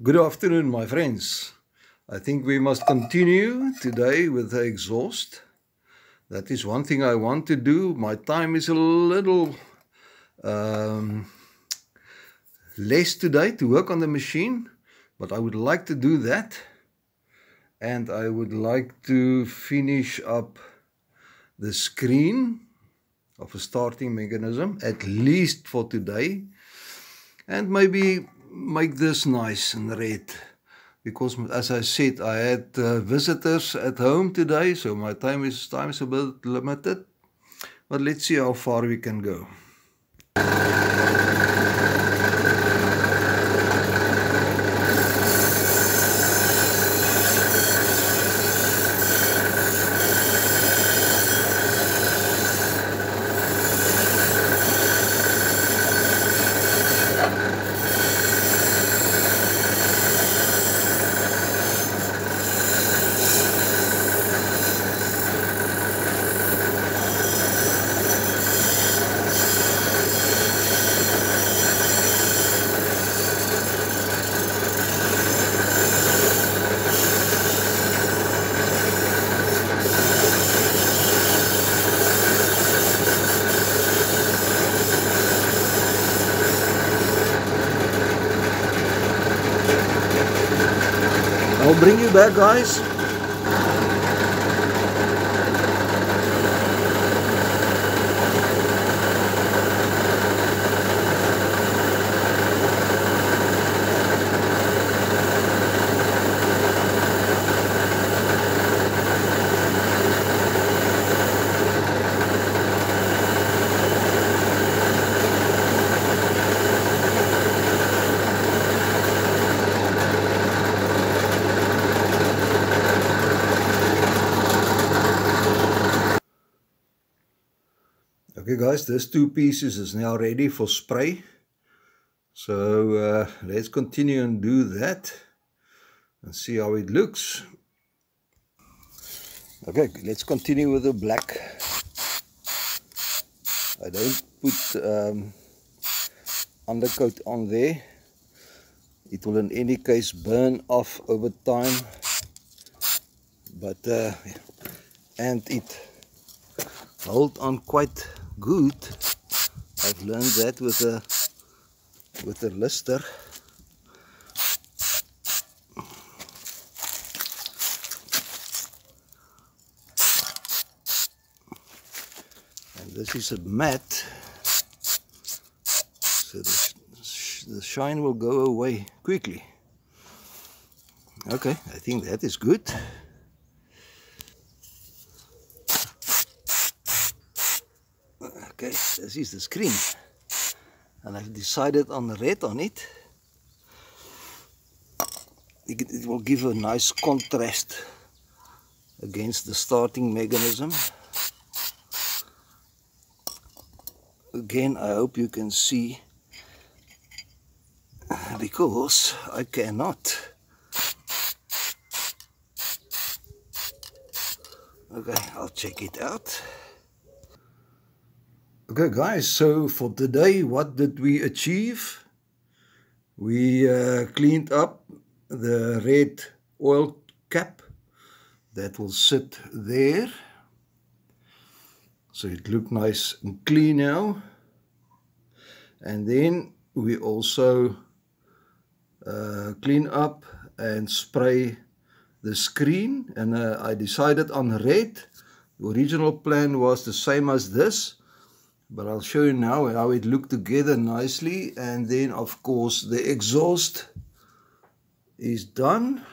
Good afternoon, my friends. I think we must continue today with the exhaust. That is one thing I want to do. My time is a little less today to work on the machine, but I would like to do that. And I would like to finish up the screen of a starting mechanism, at least for today. And maybe make this nice and red. Because, as I said, I had visitors at home today, so my time is a bit limited. But let's see how far we can go. I'll bring you back, guys. Okay guys, this two pieces is now ready for spray. So let's continue and do that and see how it looks. Okay, let's continue with the black. I don't put undercoat on there. It will in any case burn off over time. But and it hold on quite good. I've learned that with a lister. And this is a matte, so the shine will go away quickly. Okay, I think that is good. Okay, this is the screen, and I've decided on the red on it. It will give a nice contrast against the starting mechanism. Again, I hope you can see, because I cannot. Okay, I'll check it out. Okay guys, so for today, what did we achieve? We cleaned up the red oil cap that will sit there. So it looked nice and clean now. And then we also clean up and spray the screen. And I decided on red. The original plan was the same as this. But I'll show you now how it looked together nicely. And then of course the exhaust is done.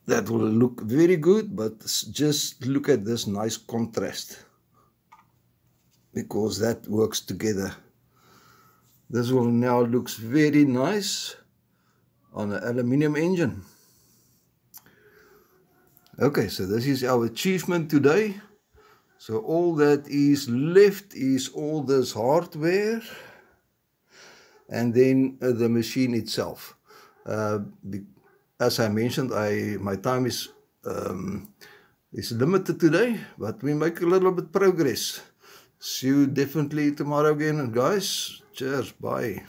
That will look very good, but just look at this nice contrast, because that works together. This one now looks very nice on an aluminium engine. Okay, so this is our achievement today. So all that is left is all this hardware and then the machine itself. As I mentioned, my time is limited today, but we make a little bit progress. See you definitely tomorrow again, guys. Cheers, bye.